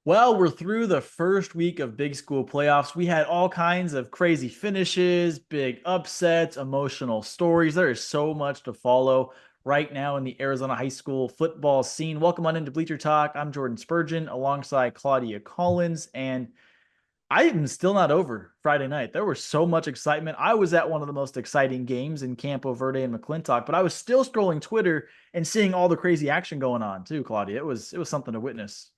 Well, we're through the first week of big school playoffs. We had all kinds of crazy finishes, big upsets, emotional stories. There is so much to follow right now in the Arizona high school football scene. Welcome on into Bleacher Talk. I'm Jordan Spurgeon alongside Claudia Collins, and I am still not over Friday night. There was so much excitement. I was at one of the most exciting games in Campo Verde and McClintock, but I was still scrolling Twitter and seeing all the crazy action going on too, Claudia. It was something to witness.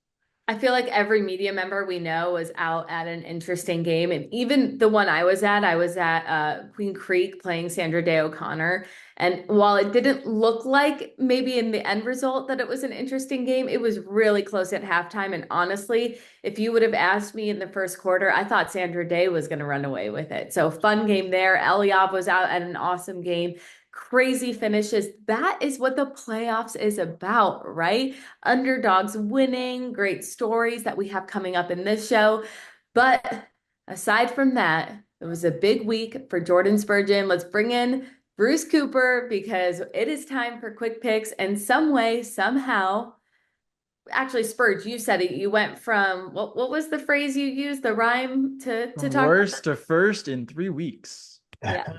I feel like every media member we know was out at an interesting game. And even the one I was at Queen Creek playing Sandra Day O'Connor. And while it didn't look like maybe in the end result that it was an interesting game, it was really close at halftime. And honestly, if you would have asked me in the first quarter, I thought Sandra Day was going to run away with it. So fun game there. Eliab was out at an awesome game. Crazy finishes. That is what the playoffs is about, right? Underdogs winning, great stories that we have coming up in this show. But aside from that, it was a big week for Jordan Spurgeon. Let's bring in Bruce Cooper because it is time for quick picks. And some way, somehow, actually, Spurge, you said it. You went from what was the phrase you used, the rhyme to From talk about? worst to first in 3 weeks. Yeah.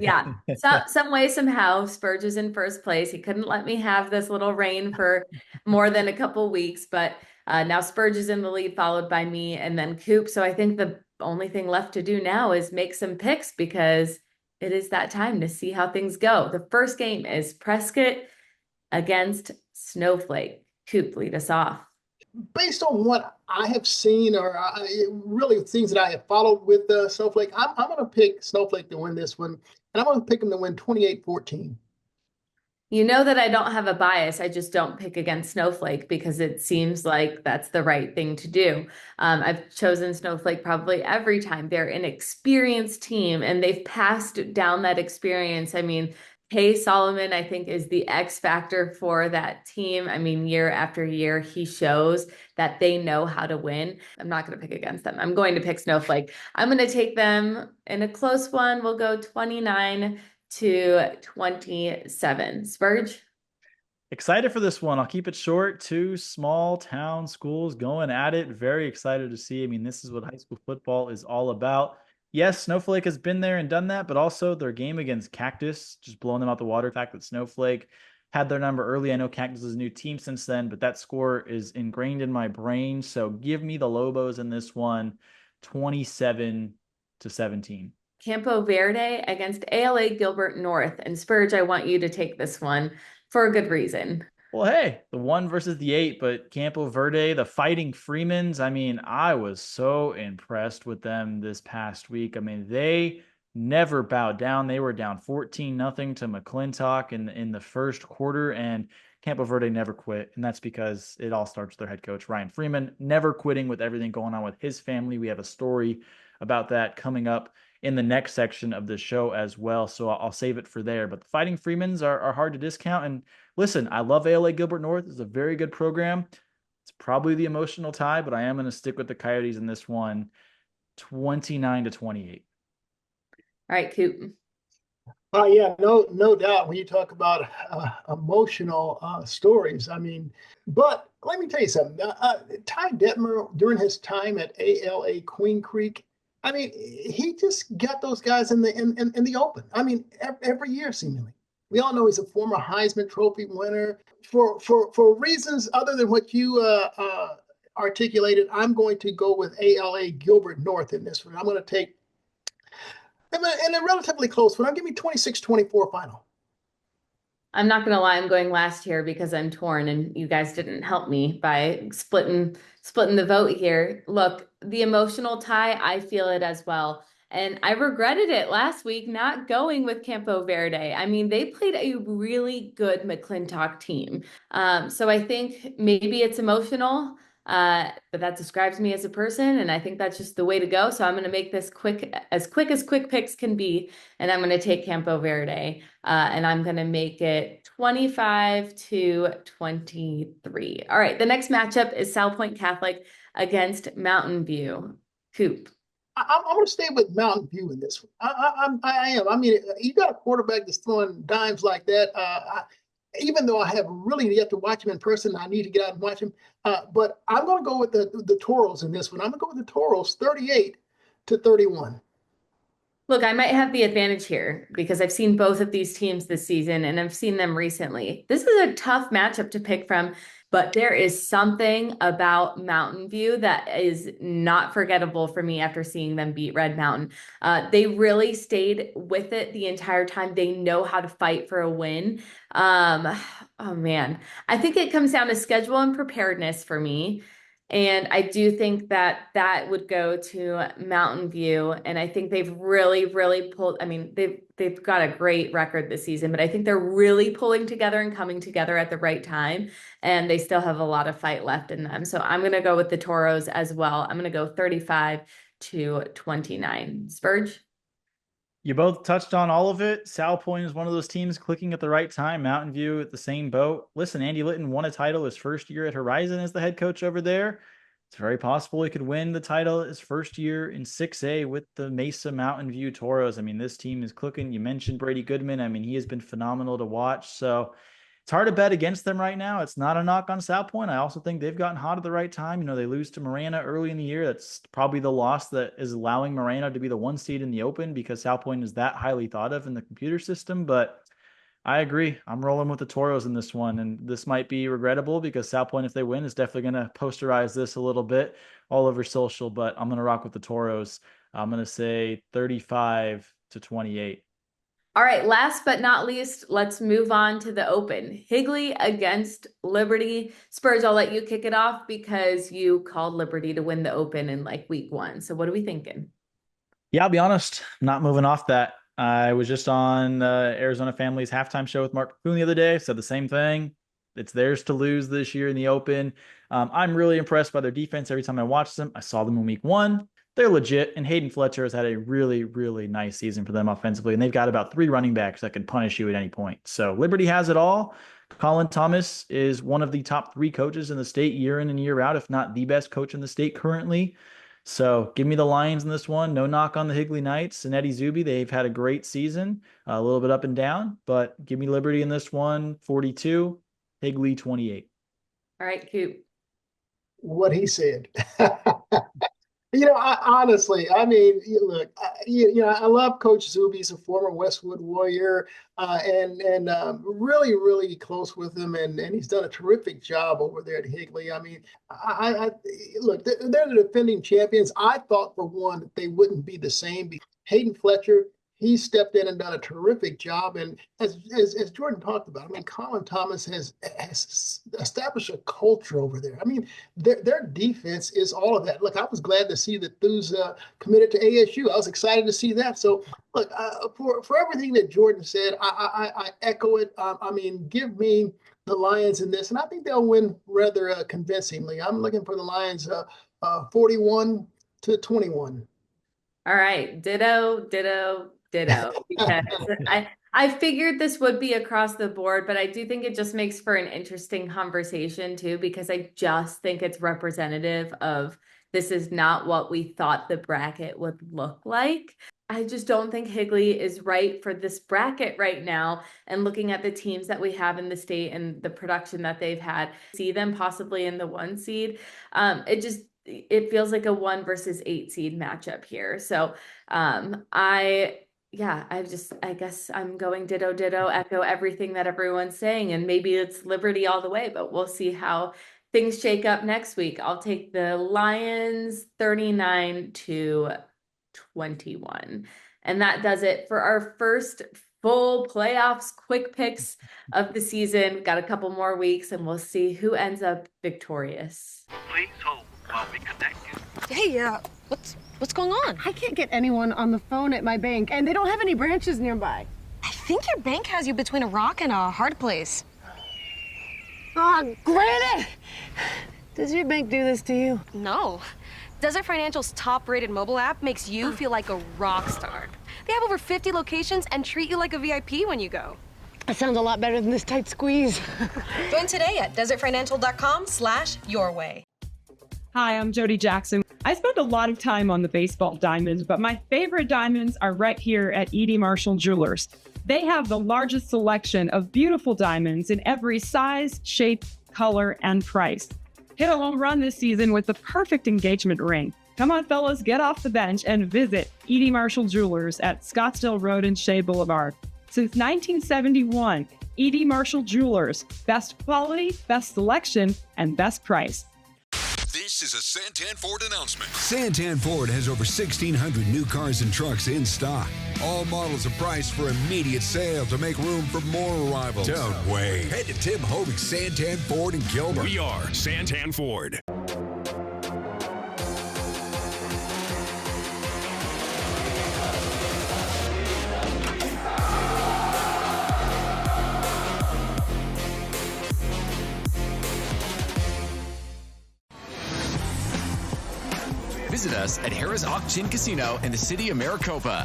Yeah. So some way, somehow, Spurge is in first place. He couldn't let me have this little reign for more than a couple weeks, but now Spurge is in the lead, followed by me and then Coop. So I think the only thing left to do now is make some picks because it is that time to see how things go. The first game is Prescott against Snowflake. Coop, lead us off. Based on what I have seen, or really things that I have followed with Snowflake, I'm going to pick Snowflake to win this one, and I'm going to pick them to win 28-14. You know that I don't have a bias. I just don't pick against Snowflake because it seems like that's the right thing to do. I've chosen Snowflake probably every time. They're an experienced team and they've passed down that experience. I mean, Hay Solomon, I think, is the X factor for that team. I mean, year after year, he shows that they know how to win. I'm not going to pick against them. I'm going to pick Snowflake. I'm going to take them in a close one. We'll go 29-27. Spurge? Excited for this one. I'll keep it short. Two small town schools going at it. Very excited to see. I mean, this is what high school football is all about. Yes, Snowflake has been there and done that, but also their game against Cactus, just blowing them out the water. The fact that Snowflake had their number early. I know Cactus is a new team since then, but that score is ingrained in my brain. So give me the Lobos in this one, 27-17. Campo Verde against ALA Gilbert North. And Spurge, I want you to take this one for a good reason. Well, hey, the 1 versus the 8, but Campo Verde, the Fighting Freemans. I mean, I was so impressed with them this past week. I mean, they never bowed down. They were down 14-0 to McClintock in the first quarter, and Campo Verde never quit. And that's because it all starts with their head coach, Ryan Freeman, never quitting with everything going on with his family. We have a story about that coming up in the next section of the show as well. So I'll save it for there. But the Fighting Freemans are hard to discount. And listen, I love ALA Gilbert North. It's a very good program. It's probably the emotional tie, but I am going to stick with the Coyotes in this one, 29-28. All right, Coop. Yeah, no doubt. When you talk about emotional stories, I mean, but let me tell you something. Ty Detmer, during his time at ALA Queen Creek, I mean, he just got those guys in the open. I mean, every year seemingly. We all know he's a former Heisman Trophy winner. For reasons other than what you articulated, I'm going to go with ALA Gilbert North in this one. I'm going to take in a relatively close one. I'll give me 26-24 final. I'm not gonna lie, I'm going last here because I'm torn and you guys didn't help me by splitting the vote here. Look, the emotional tie, I feel it as well. And I regretted it last week not going with Campo Verde. I mean, they played a really good McClintock team. So I think maybe it's emotional, but that describes me as a person, and I think that's just the way to go. So I'm going to make this quick as quick picks can be, and I'm going to take Campo Verde, and I'm going to make it 25-23. All right, the next matchup is South Point Catholic against Mountain View. Coop. I'm going to stay with Mountain View in this one. I am. I mean, you got a quarterback that's throwing dimes like that. even though I have really yet to watch him in person, I need to get out and watch him. But I'm going to go with the Toros in this one. I'm going to go with the Toros 38-31. Look, I might have the advantage here because I've seen both of these teams this season and I've seen them recently. This is a tough matchup to pick from, but there is something about Mountain View that is not forgettable for me after seeing them beat Red Mountain. They really stayed with it the entire time. They know how to fight for a win. Oh man, I think it comes down to schedule and preparedness for me. And I do think that that would go to Mountain View. And I think they've really, really pulled, I mean, they've got a great record this season, but I think they're really pulling together and coming together at the right time. And they still have a lot of fight left in them. So I'm going to go with the Toros as well. I'm going to go 35-29. Spurge? You both touched on all of it. Sal Point is one of those teams clicking at the right time. Mountain View at the same boat. Listen, Andy Litton won a title his first year at Horizon as the head coach over there. It's very possible he could win the title his first year in 6A with the Mesa Mountain View Toros. I mean, this team is clicking. You mentioned Brady Goodman. I mean, he has been phenomenal to watch. So it's hard to bet against them right now. It's not a knock on South Point. I also think they've gotten hot at the right time. You know, they lose to Marana early in the year. That's probably the loss that is allowing Marana to be the 1 seed in the Open because South Point is that highly thought of in the computer system. But I agree. I'm rolling with the Toros in this one. And this might be regrettable because South Point, if they win, is definitely going to posterize this a little bit all over social. But I'm going to rock with the Toros. I'm going to say 35-28. All right, last but not least, let's move on to the Open. Higley against Liberty. Spurs, I'll let you kick it off because you called Liberty to win the Open in like week 1. So what are we thinking? Yeah, I'll be honest, not moving off that. I was just on Arizona Family's halftime show with Mark Coon the other day. Said the same thing. It's theirs to lose this year in the Open. I'm really impressed by their defense every time I watch them. I saw them in week 1. They're legit, and Hayden Fletcher has had a really, really nice season for them offensively, and they've got about 3 running backs that can punish you at any point. So Liberty has it all. Colin Thomas is one of the top 3 coaches in the state year in and year out, if not the best coach in the state currently. So give me the Lions in this one. No knock on the Higley Knights and Eddie Zuby. They've had a great season, a little bit up and down, but give me Liberty in this one, 42, Higley 28. All right, Coop. What he said. Honestly, I mean, look, I love Coach Zuby. He's a former Westwood Warrior, and really, really close with him, and he's done a terrific job over there at Higley. I mean, I look, they're the defending champions. I thought for one that they wouldn't be the same. Hayden Fletcher, he stepped in and done a terrific job. And as Jordan talked about, I mean, Colin Thomas has established a culture over there. I mean, their defense is all of that. Look, I was glad to see that Thu's committed to ASU. I was excited to see that. So, look, for everything that Jordan said, I echo it. I mean, give me the Lions in this, and I think they'll win rather convincingly. I'm looking for the Lions 41-21. All right, ditto. Because I figured this would be across the board, but I do think it just makes for an interesting conversation too, because I just think it's representative of this is not what we thought the bracket would look like. I just don't think Higley is right for this bracket right now. And looking at the teams that we have in the state and the production that they've had, see them possibly in the 1 seed. It feels like a 1 versus 8 seed matchup here. So I guess I'm going ditto, echo everything that everyone's saying. And maybe it's Liberty all the way, but we'll see how things shake up next week. I'll take the Lions 39-21. And that does it for our first full playoffs quick picks of the season. We've got a couple more weeks and we'll see who ends up victorious. Please hold while we connect you. Hey, what's going on? I can't get anyone on the phone at my bank, and they don't have any branches nearby. I think your bank has you between a rock and a hard place. Oh, Granite! Does your bank do this to you? No. Desert Financial's top-rated mobile app makes you feel like a rock star. They have over 50 locations and treat you like a VIP when you go. That sounds a lot better than this tight squeeze. Join today at desertfinancial.com/yourway. Hi, I'm Jody Jackson. I spend a lot of time on the baseball diamonds, but my favorite diamonds are right here at E.D. Marshall Jewelers. They have the largest selection of beautiful diamonds in every size, shape, color, and price. Hit a home run this season with the perfect engagement ring. Come on, fellas, get off the bench and visit E.D. Marshall Jewelers at Scottsdale Road and Shea Boulevard. Since 1971, E.D. Marshall Jewelers. Best quality, best selection, and best price. This is a Santan Ford announcement. Santan Ford has over 1,600 new cars and trucks in stock. All models are priced for immediate sale to make room for more arrivals. Don't wait. Head to Tim Hovey's Santan Ford in Gilbert. We are Santan Ford. Visit us at Harrah's Auction Casino in the city of Maricopa,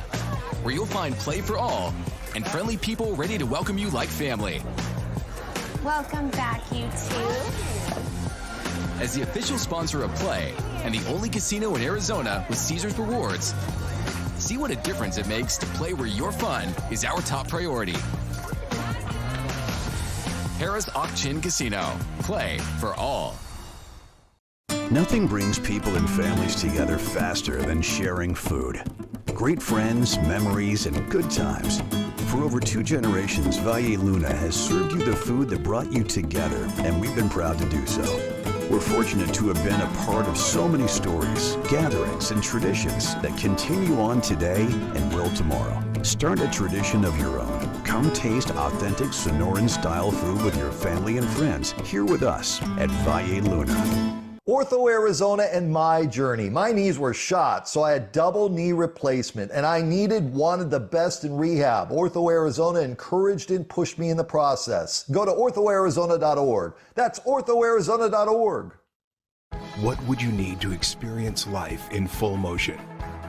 where you'll find play for all and friendly people ready to welcome you like family. Welcome back, you two. As the official sponsor of Play and the only casino in Arizona with Caesars Rewards, see what a difference it makes to play where your fun is our top priority. Harrah's Auction Casino. Play for all. Nothing brings people and families together faster than sharing food. Great friends, memories, and good times. For over 2 generations, Valle Luna has served you the food that brought you together, and we've been proud to do so. We're fortunate to have been a part of so many stories, gatherings, and traditions that continue on today and will tomorrow. Start a tradition of your own. Come taste authentic Sonoran-style food with your family and friends here with us at Valle Luna. Ortho Arizona and my journey. My knees were shot, so I had double knee replacement, and I needed one of the best in rehab. Ortho Arizona encouraged and pushed me in the process. Go to orthoarizona.org. That's orthoarizona.org. What would you need to experience life in full motion?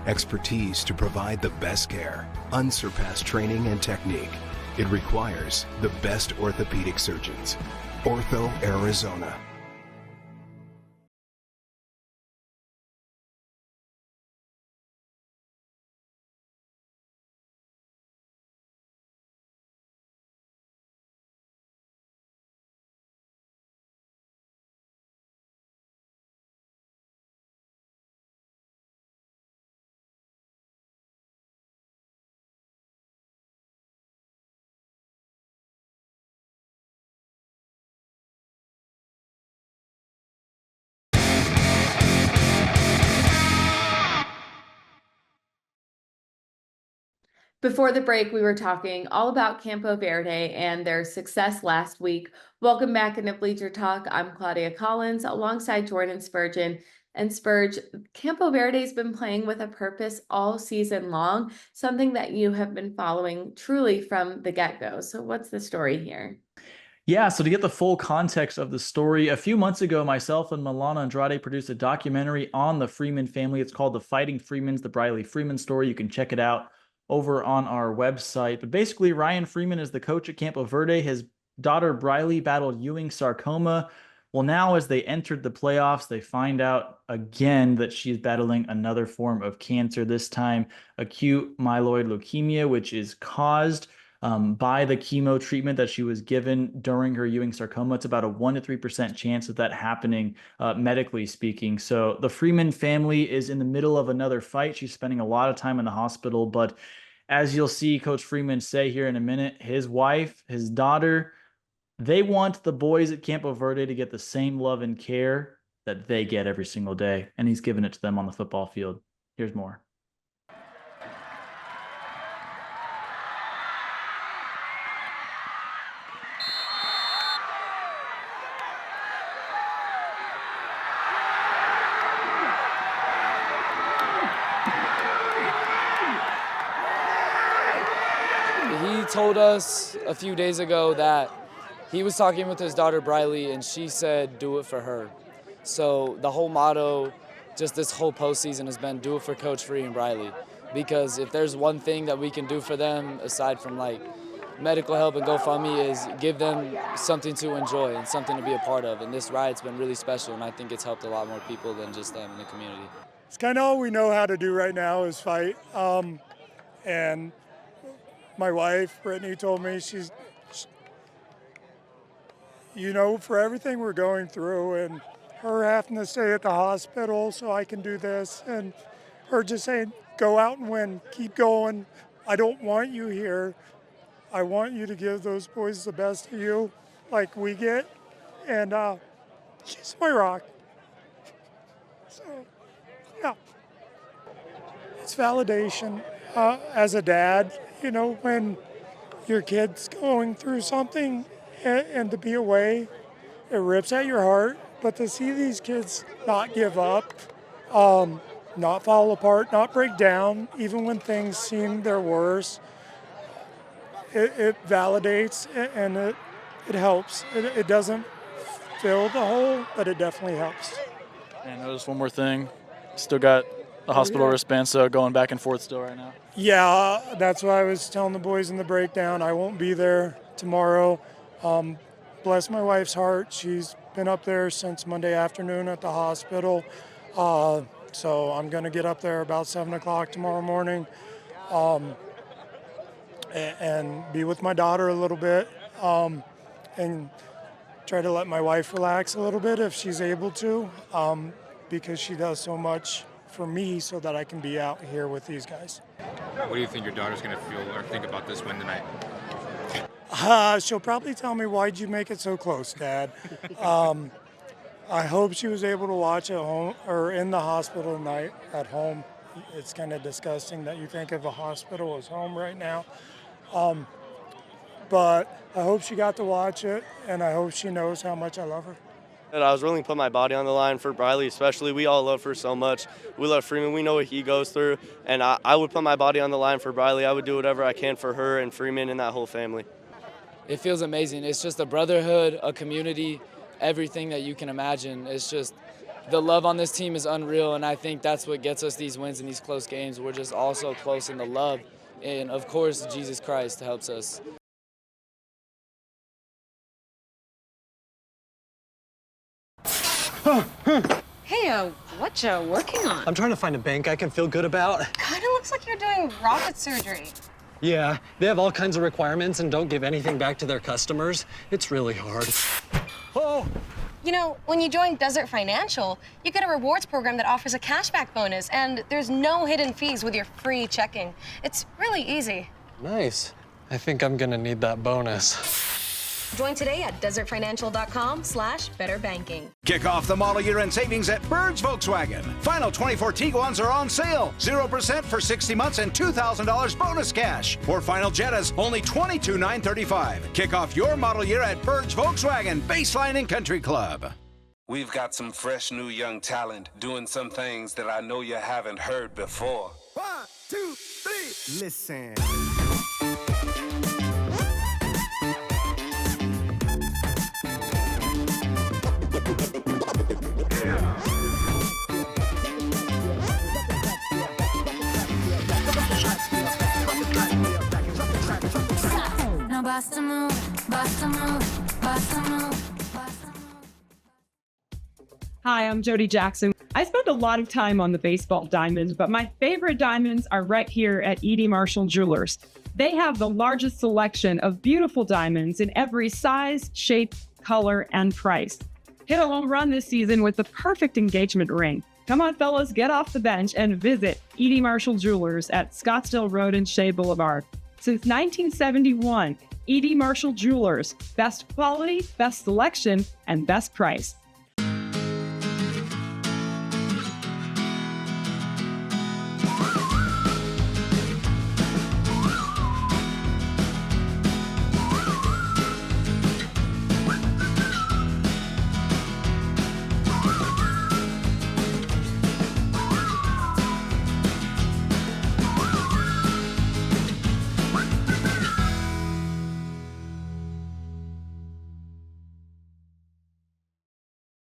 Expertise to provide the best care, unsurpassed training and technique. It requires the best orthopedic surgeons. Ortho Arizona. Before the break, we were talking all about Campo Verde and their success last week. Welcome back into Bleacher Talk. I'm Claudia Collins alongside Jordan Spurgeon. And Spurge, Campo Verde's been playing with a purpose all season long, something that you have been following truly from the get-go. So what's the story here? Yeah, so to get the full context of the story, a few months ago, myself and Milana Andrade produced a documentary on the Freeman family. It's called The Fighting Freemans, the Briley Freeman story. You can check it out over on our website. But basically, Ryan Freeman is the coach at Campo Verde. His daughter Briley battled Ewing sarcoma. Well, now as they entered the playoffs, they find out again that she's battling another form of cancer, this time acute myeloid leukemia, which is caused by the chemo treatment that she was given during her Ewing sarcoma. It's about a 1 to 3% chance of that happening, medically speaking. So the Freeman family is in the middle of another fight. She's spending a lot of time in the hospital, but as you'll see Coach Freeman say here in a minute, his wife, his daughter, they want the boys at Campo Verde to get the same love and care that they get every single day, and he's giving it to them on the football field. Here's more. He told us a few days ago that he was talking with his daughter Briley, and she said, do it for her. So the whole motto, just this whole postseason, has been do it for Coach Free and Briley. Because if there's one thing that we can do for them, aside from like medical help and GoFundMe, is give them something to enjoy and something to be a part of. And this ride's been really special, and I think it's helped a lot more people than just them in the community. It's kind of all we know how to do right now is fight. And my wife, Brittany, told me for everything we're going through and her having to stay at the hospital so I can do this and her just saying, go out and win, keep going. I don't want you here. I want you to give those boys the best of you like we get. And she's my rock. So, yeah. It's validation as a dad, when your kid's going through something and to be away, it rips at your heart. But to see these kids not give up, not fall apart, not break down, even when things seem their worst, it validates and it helps. It doesn't fill the hole, but it definitely helps. And notice one more thing. Still got a hospital wristband, so going back and forth still right now. Yeah, that's what I was telling the boys in the breakdown. I won't be there tomorrow. Bless my wife's heart. She's been up there since Monday afternoon at the hospital. So I'm going to get up there about 7 o'clock tomorrow morning and be with my daughter a little bit and try to let my wife relax a little bit if she's able to because she does so much for me so that I can be out here with these guys. What do you think your daughter's going to feel or think about this win tonight? She'll probably tell me, why'd you make it so close, Dad? I hope she was able to watch at home or in the hospital tonight at home. It's kind of disgusting that you think of a hospital as home right now. But I hope she got to watch it, and I hope she knows how much I love her. And I was willing to put my body on the line for Briley, especially. We all love her so much. We love Freeman. We know what he goes through. And I would put my body on the line for Briley. I would do whatever I can for her and Freeman and that whole family. It feels amazing. It's just a brotherhood, a community, everything that you can imagine. It's just the love on this team is unreal, and I think that's what gets us these wins in these close games. We're just all so close in the love. And, of course, Jesus Christ helps us. Hey, what you working on? I'm trying to find a bank I can feel good about. Kinda looks like you're doing rocket surgery. Yeah, they have all kinds of requirements and don't give anything back to their customers. It's really hard. Oh! You know, when you join Desert Financial, you get a rewards program that offers a cashback bonus, and there's no hidden fees with your free checking. It's really easy. Nice. I think I'm gonna need that bonus. Join today at desertfinancial.com/betterbanking. Kick off the model year-end savings at Bird's Volkswagen. Final 24 Tiguan's are on sale. 0% for 60 months and $2,000 bonus cash. For final Jettas, only $22,935. Kick off your model year at Bird's Volkswagen, Baseline and Country Club. We've got some fresh new young talent doing some things that I know you haven't heard before. 1, 2, 3, listen. Now bust a move, bust a move, bust a move. Hi, I'm Jody Jackson. I spend a lot of time on the baseball diamonds, but my favorite diamonds are right here at E.D. Marshall Jewelers. They have the largest selection of beautiful diamonds in every size, shape, color, and price. Hit a home run this season with the perfect engagement ring. Come on, fellas, get off the bench and visit E.D. Marshall Jewelers at Scottsdale Road and Shea Boulevard. Since 1971, E.D. Marshall Jewelers, best quality, best selection, and best price.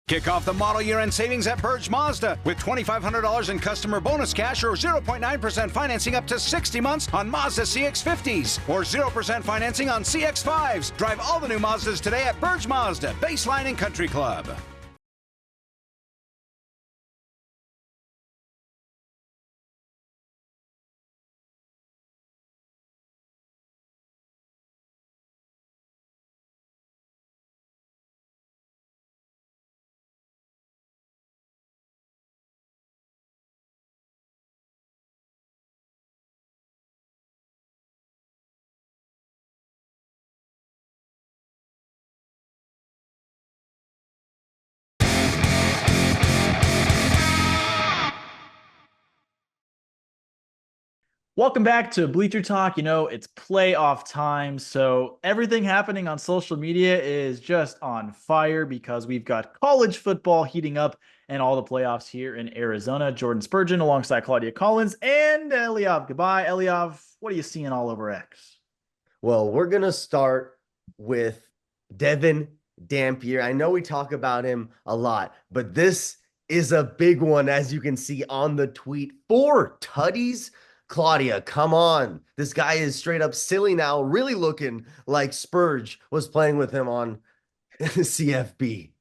Kick off the model year-end savings at Burge Mazda with $2,500 in customer bonus cash or 0.9% financing up to 60 months on Mazda CX-50s or 0% financing on CX-5s. Drive all the new Mazdas today at Burge Mazda, Baseline and Country Club. Welcome back to Bleacher Talk. It's playoff time, so everything happening on social media is just on fire because we've got college football heating up and all the playoffs here in Arizona. Jordan Spurgeon alongside Claudia Collins and Eliav. Goodbye, Eliav. What are you seeing all over X? Well, we're going to start with Devin Dampier. I know we talk about him a lot, but this is a big one, as you can see on the tweet. 4 tutties. Claudia, come on. This guy is straight up silly now, really looking like Spurge was playing with him on CFB.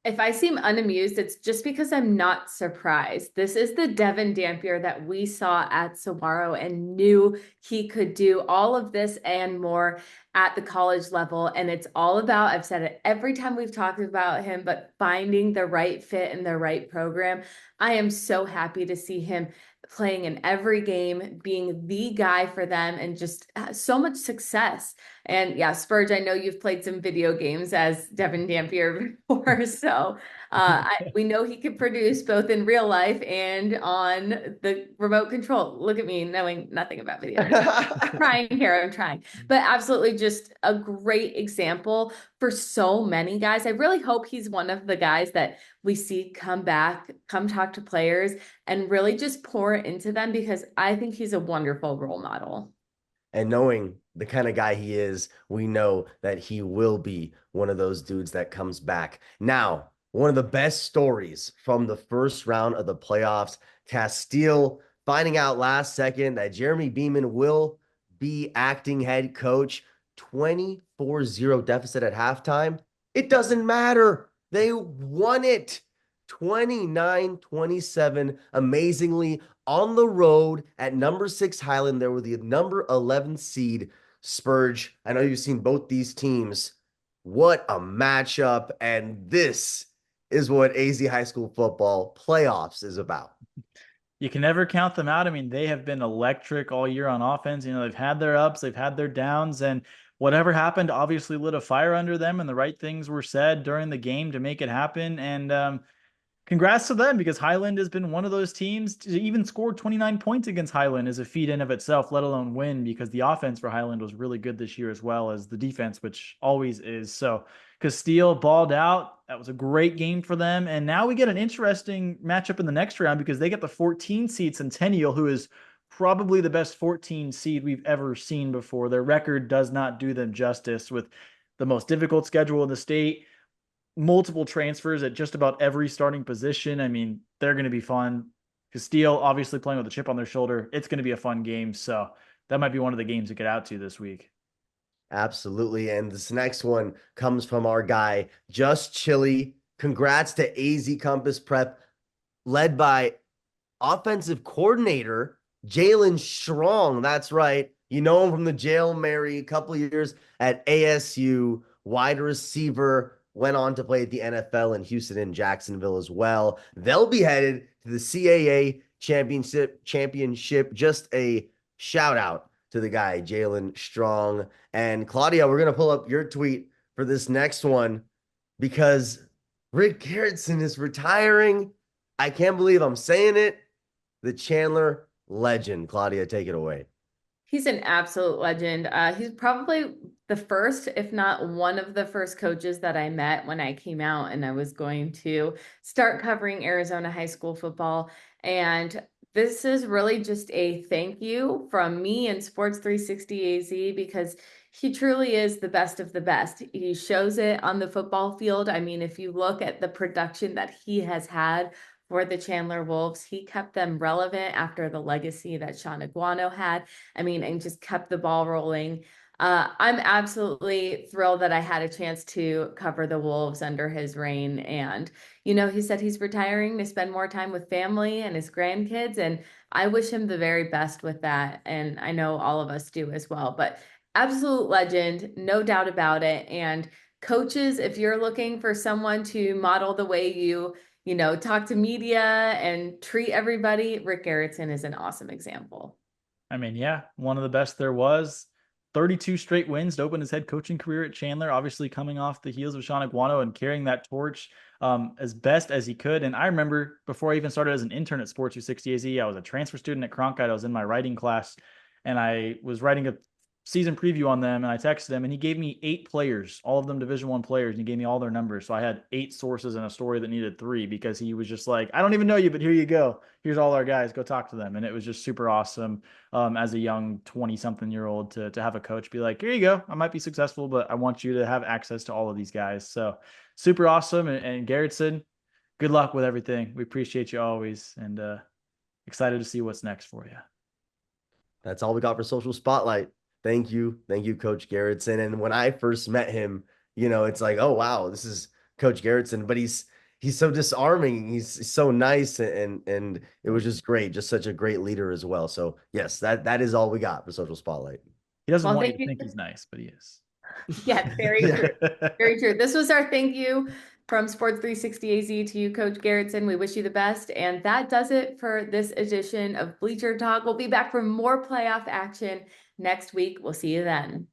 If I seem unamused, it's just because I'm not surprised. This is the Devin Dampier that we saw at Saguaro and knew he could do all of this and more at the college level. And it's all about, I've said it every time we've talked about him, but finding the right fit and the right program. I am so happy to see him playing in every game, being the guy for them, and just so much success. And yeah, Spurge, I know you've played some video games as Devin Dampier before, so we know he can produce both in real life and on the remote control. Look at me knowing nothing about video games. I'm trying here, I'm trying. But absolutely just a great example for so many guys. I really hope he's one of the guys that we see come back, come talk to players, and really just pour into them, because I think he's a wonderful role model. And knowing the kind of guy he is, we know that he will be one of those dudes that comes back. Now, one of the best stories from the first round of the playoffs, Castile finding out last second that Jeremy Beeman will be acting head coach. 24-0 deficit at halftime. It doesn't matter. They won it. 29-27, amazingly, on the road at number 6 Highland. They were the number 11 seed. Spurge, I know you've seen both these teams. What a matchup. And this is what AZ High School football playoffs is about. You can never count them out. I mean, they have been electric all year on offense. They've had their ups, they've had their downs, and whatever happened obviously lit a fire under them, and the right things were said during the game to make it happen. And congrats to them, because Highland has been one of those teams to even score 29 points against Highland is a feat in of itself, let alone win, because the offense for Highland was really good this year as well as the defense, which always is. So Castile balled out. That was a great game for them. And now we get an interesting matchup in the next round, because they get the 14 seed Centennial, who is probably the best 14 seed we've ever seen before. Their record does not do them justice, with the most difficult schedule in the state, multiple transfers at just about every starting position. I mean, they're going to be fun. Castile obviously playing with a chip on their shoulder. It's going to be a fun game. So that might be one of the games to get out to this week. Absolutely. And this next one comes from our guy, Just Chili. Congrats to AZ Compass Prep, led by offensive coordinator Jalen Strong. That's right. You know him from the Jail Mary, a couple of years at ASU, wide receiver, went on to play at the NFL in Houston and Jacksonville as well. They'll be headed to the CAA championship. Just a shout out to the guy, Jalen Strong. And Claudia, we're going to pull up your tweet for this next one, because Rick Garrettson is retiring. I can't believe I'm saying it. The Chandler legend. Claudia, take it away. He's an absolute legend. He's probably the first, if not one of the first coaches that I met when I came out and I was going to start covering Arizona high school football. And this is really just a thank you from me and Sports 360 AZ, because he truly is the best of the best. He shows it on the football field. I mean, if you look at the production that he has had for the Chandler Wolves, he kept them relevant after the legacy that Sean Aguano had. I mean, and just kept the ball rolling. I'm absolutely thrilled that I had a chance to cover the Wolves under his reign. And, he said he's retiring to spend more time with family and his grandkids. And I wish him the very best with that. And I know all of us do as well. But absolute legend, no doubt about it. And coaches, if you're looking for someone to model the way you talk to media and treat everybody, Rick Garrettson is an awesome example. I mean, yeah, one of the best there was. 32 straight wins to open his head coaching career at Chandler, obviously coming off the heels of Sean Iguano and carrying that torch as best as he could. And I remember before I even started as an intern at Sports 360 AZ, I was a transfer student at Cronkite. I was in my writing class and I was writing a season preview on them, and I texted him, and he gave me 8 players, all of them Division I players, and he gave me all their numbers. So I had 8 sources in a story that needed 3, because he was just like, I don't even know you, but here you go. Here's all our guys. Go talk to them. And it was just super awesome as a young 20-something-year-old to have a coach be like, here you go. I might be successful, but I want you to have access to all of these guys. So super awesome. And Garrettson, good luck with everything. We appreciate you always, and excited to see what's next for you. That's all we got for Social Spotlight. Thank you, Coach Garrettson. And when I first met him, it's like, oh wow, this is Coach Garrettson, but he's so disarming. He's so nice, and it was just great, just such a great leader as well. So yes, that is all we got for Social Spotlight. He doesn't want you to think he's nice, but he is. Yeah, very true. Very true. This was our thank you from Sports 360 AZ to you, Coach Garrettson. We wish you the best. And that does it for this edition of Bleacher Talk. We'll be back for more playoff action next week. We'll see you then.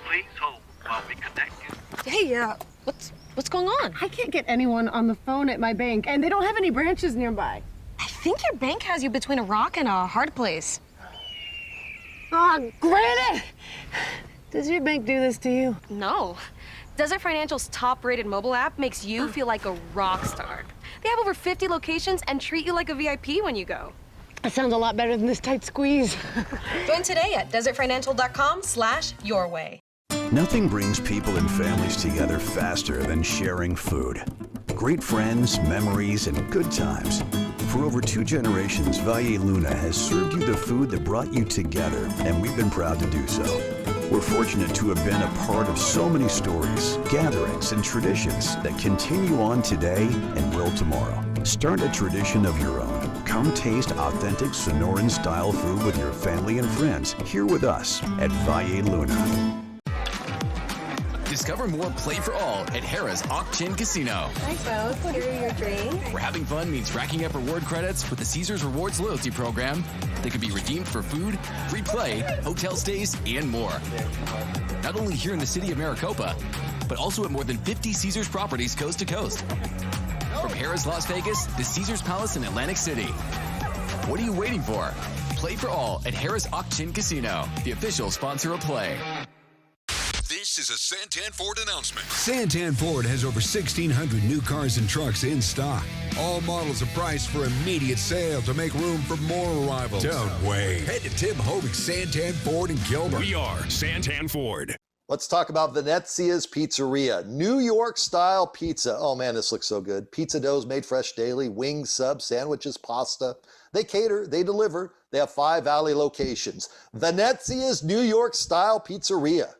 Please hold while we connect you. Hey, what's going on? I can't get anyone on the phone at my bank, and they don't have any branches nearby. I think your bank has you between a rock and a hard place. Oh, Granite! Does your bank do this to you? No. Desert Financial's top-rated mobile app makes you feel like a rock star. They have over 50 locations and treat you like a VIP when you go. That sounds a lot better than this tight squeeze. Join today at desertfinancial.com/yourway. Nothing brings people and families together faster than sharing food. Great friends, memories, and good times. For over 2 generations, Valle Luna has served you the food that brought you together, and we've been proud to do so. We're fortunate to have been a part of so many stories, gatherings, and traditions that continue on today and will tomorrow. Start a tradition of your own. Come taste authentic Sonoran-style food with your family and friends here with us at Valle Luna. Discover more Play for All at Harrah's Auction Casino. Hi, folks. Here are your drinks. Where having fun means racking up reward credits with the Caesars Rewards loyalty program that can be redeemed for food, free play, hotel stays, and more. Not only here in the city of Maricopa, but also at more than 50 Caesars properties coast to coast. From Harrah's Las Vegas to Caesars Palace in Atlantic City. What are you waiting for? Play for All at Harrah's Auction Casino, the official sponsor of Play. This is a Santan Ford announcement. Santan Ford has over 1,600 new cars and trucks in stock. All models are priced for immediate sale to make room for more arrivals. Don't wait. Head to Tim Hovig's Santan Ford in Gilbert. We are Santan Ford. Let's talk about Venezia's Pizzeria. New York-style pizza. Oh, man, this looks so good. Pizza doughs made fresh daily, wings, subs, sandwiches, pasta. They cater, they deliver. They have 5 Valley locations. Venezia's New York-style Pizzeria.